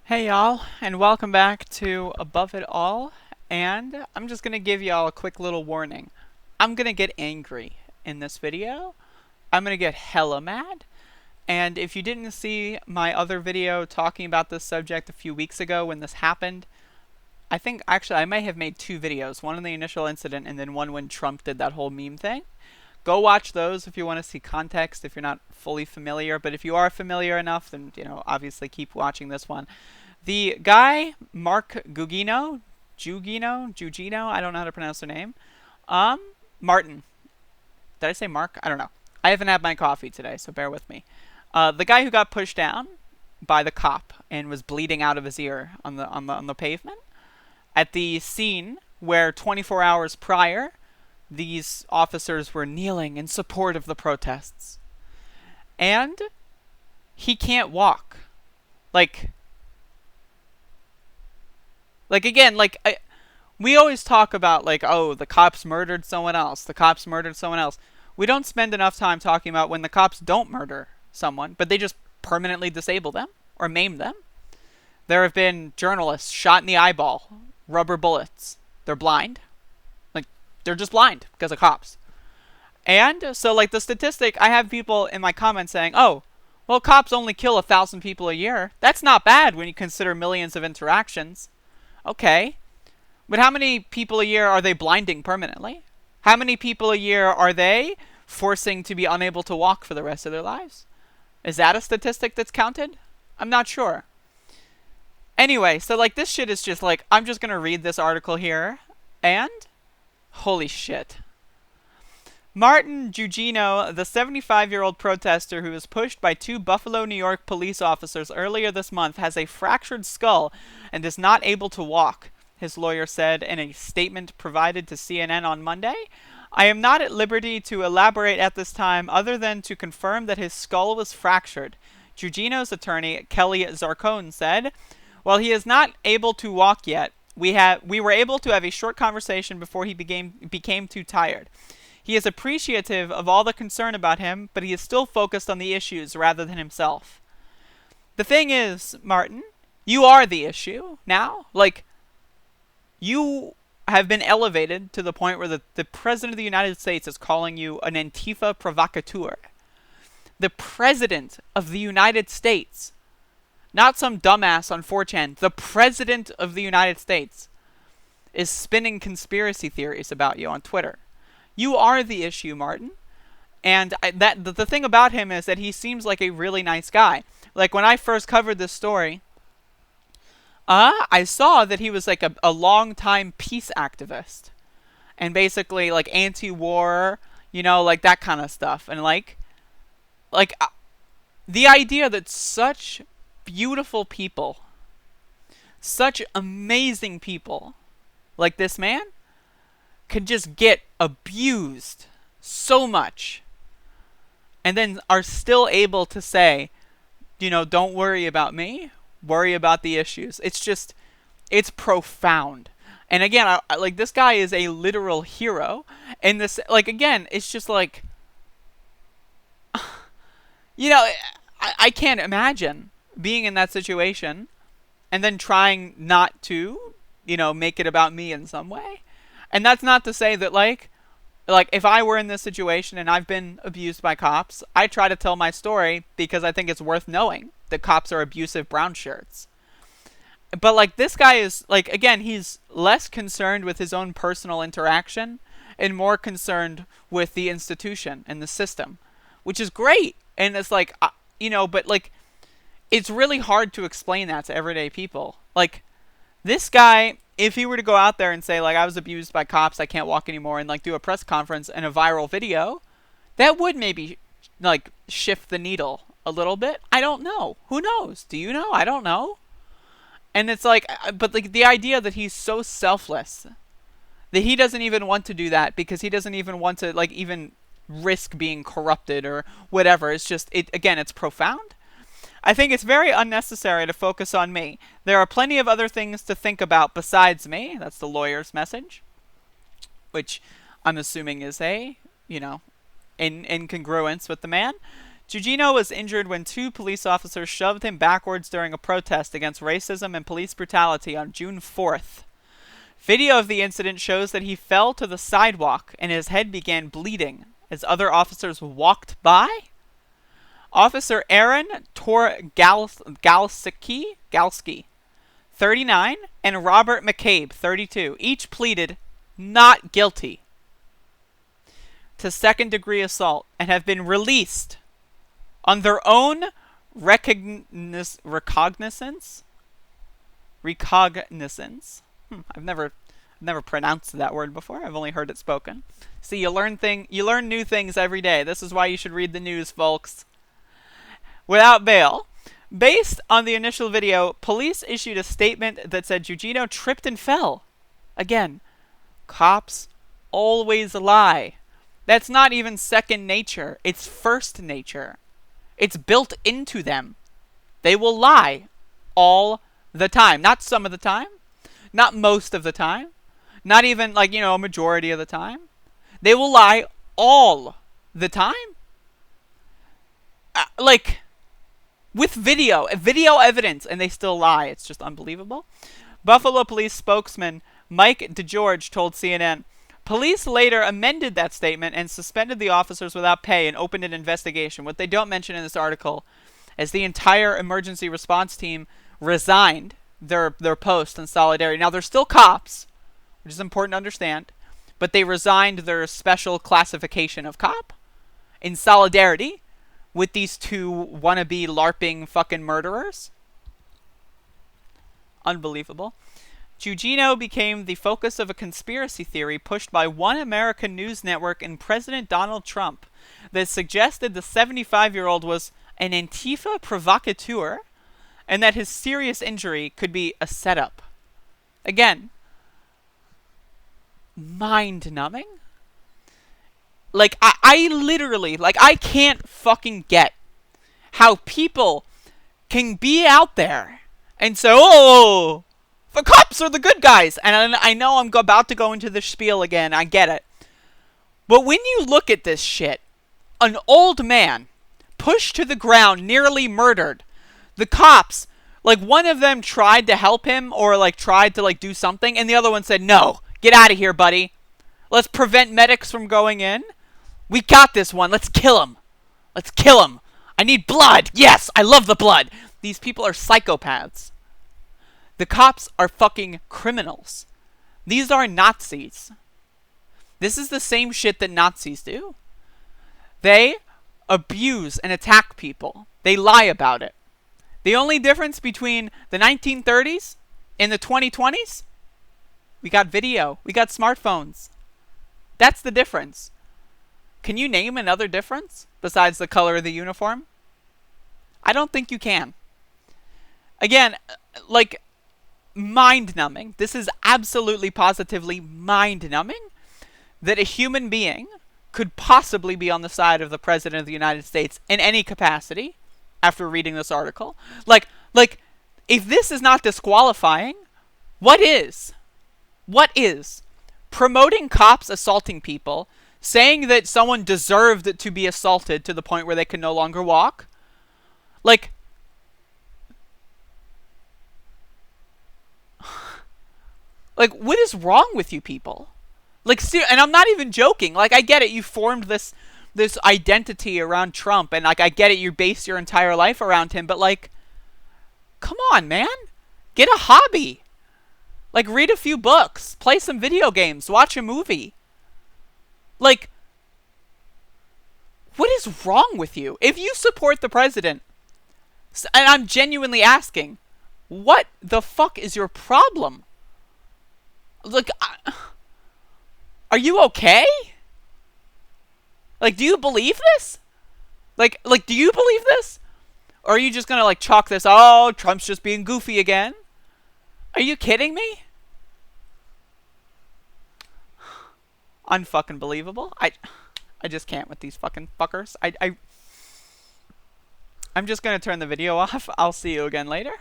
Hey y'all, and welcome back to Above It All. And I'm just gonna give y'all a quick little warning. I'm gonna get angry in this video. I'm gonna get hella mad. And if you didn't see my other video talking about this subject a few weeks ago when this happened, I think actually I may have made two videos. One on the initial incident and then one when Trump did that whole meme thing. Go watch those if you want to see context if you're not fully familiar. But if you are familiar enough, then, obviously keep watching this one. The guy, Mark Gugino, I don't know how to pronounce their name. Martin. Did I say Mark? I don't know. I haven't had my coffee today, so bear with me. The guy who got pushed down by the cop and was bleeding out of his ear on the pavement at the scene where 24 hours prior, these officers were kneeling in support of the protests. And he can't walk. We always talk about, oh, the cops murdered someone else. The cops murdered someone else. We don't spend enough time talking about when the cops don't murder someone, but they just permanently disable them or maim them. There have been journalists shot in the eyeball, rubber bullets. They're blind. They're just blind because of cops. And so, the statistic, I have people in my comments saying, oh, well, cops only kill 1,000 people a year. That's not bad when you consider millions of interactions. Okay. But how many people a year are they blinding permanently? How many people a year are they forcing to be unable to walk for the rest of their lives? Is that a statistic that's counted? I'm not sure. Anyway, so this shit is just I'm just going to read this article here. And holy shit. Martin Gugino, the 75-year-old protester who was pushed by two Buffalo, New York police officers earlier this month, has a fractured skull and is not able to walk, his lawyer said in a statement provided to CNN on Monday. I am not at liberty to elaborate at this time other than to confirm that his skull was fractured, Gugino's attorney, Kelly Zarcone, said. While he is not able to walk yet, we were able to have a short conversation before he became too tired. He is appreciative of all the concern about him, but he is still focused on the issues rather than himself. The thing is, Martin, you are the issue now. You have been elevated to the point where the President of the United States is calling you an ANTIFA provocateur. The President of the United States, not some dumbass on 4chan, the President of the United States is spinning conspiracy theories about you on Twitter. You are the issue, Martin. And the thing about him is that he seems like a really nice guy. When I first covered this story, I saw that he was a long-time peace activist. And basically anti-war, that kind of stuff. And the idea that such beautiful people, such amazing people like this man could just get abused so much and then are still able to say, don't worry about me, worry about the issues. It's profound. And again, this guy is a literal hero. And this, again, it's just I can't imagine being in that situation and then trying not to, make it about me in some way. And that's not to say that, if I were in this situation and I've been abused by cops, I try to tell my story because I think it's worth knowing that cops are abusive brown shirts. But, this guy is, again, he's less concerned with his own personal interaction and more concerned with the institution and the system, which is great. And it's but, it's really hard to explain that to everyday people. This guy, if he were to go out there and say, I was abused by cops, I can't walk anymore, and, do a press conference and a viral video, that would maybe, shift the needle a little bit. I don't know. Who knows? Do you know? I don't know. And it's but the idea that he's so selfless that he doesn't even want to do that because he doesn't even want to, even risk being corrupted or whatever. It's just, again, it's profound. I think it's very unnecessary to focus on me. There are plenty of other things to think about besides me. That's the lawyer's message, which I'm assuming is in congruence with the man. Gugino was injured when 2 police officers shoved him backwards during a protest against racism and police brutality on June 4th. Video of the incident shows that he fell to the sidewalk and his head began bleeding as other officers walked by. Officer Aaron Galski, 39, and Robert McCabe, 32, each pleaded not guilty to second-degree assault and have been released on their own recognizance. I've never pronounced that word before. I've only heard it spoken. See, you learn new things every day. This is why you should read the news, folks. Without bail. Based on the initial video, police issued a statement that said Gugino tripped and fell. Again, cops always lie. That's not even second nature. It's first nature. It's built into them. They will lie all the time. Not some of the time. Not most of the time. Not even, like, a majority of the time. They will lie all the time. With video evidence, and they still lie. It's just unbelievable. Buffalo Police spokesman Mike DeGeorge told CNN, police later amended that statement and suspended the officers without pay and opened an investigation. What they don't mention in this article is the entire emergency response team resigned their post in solidarity. Now, they're still cops, which is important to understand, but they resigned their special classification of cop in solidarity with these 2 wannabe LARPing fucking murderers. Unbelievable. Gugino became the focus of a conspiracy theory pushed by One American News Network and President Donald Trump that suggested the 75-year-old was an Antifa provocateur and that his serious injury could be a setup. Again, mind-numbing. I literally, I can't fucking get how people can be out there and say, oh, the cops are the good guys. And I know I'm about to go into the spiel again. I get it. But when you look at this shit, an old man pushed to the ground, nearly murdered. The cops, one of them tried to help him or, tried to, do something. And the other one said, no, get out of here, buddy. Let's prevent medics from going in. We got this one. Let's kill him. Let's kill him. I need blood. Yes, I love the blood. These people are psychopaths. The cops are fucking criminals. These are Nazis. This is the same shit that Nazis do. They abuse and attack people. They lie about it. The only difference between the 1930s and the 2020s, we got video. We got smartphones. That's the difference. Can you name another difference besides the color of the uniform? I don't think you can. Again, mind-numbing. This is absolutely positively mind-numbing that a human being could possibly be on the side of the President of the United States in any capacity after reading this article. If this is not disqualifying, what is? What is? Promoting cops assaulting people, saying that someone deserved to be assaulted to the point where they can no longer walk. What is wrong with you people? And I'm not even joking. I get it. You formed this identity around Trump, and I get it. You base your entire life around him, but come on, man. Get a hobby. Read a few books, play some video games, watch a movie. What is wrong with you? If you support the president, and I'm genuinely asking, what the fuck is your problem? Are you okay? Do you believe this? Do you believe this? Or are you just gonna chalk this, oh, Trump's just being goofy again? Are you kidding me? Unfucking believable. I just can't with these fucking fuckers. I'm just gonna turn the video off. I'll see you again later.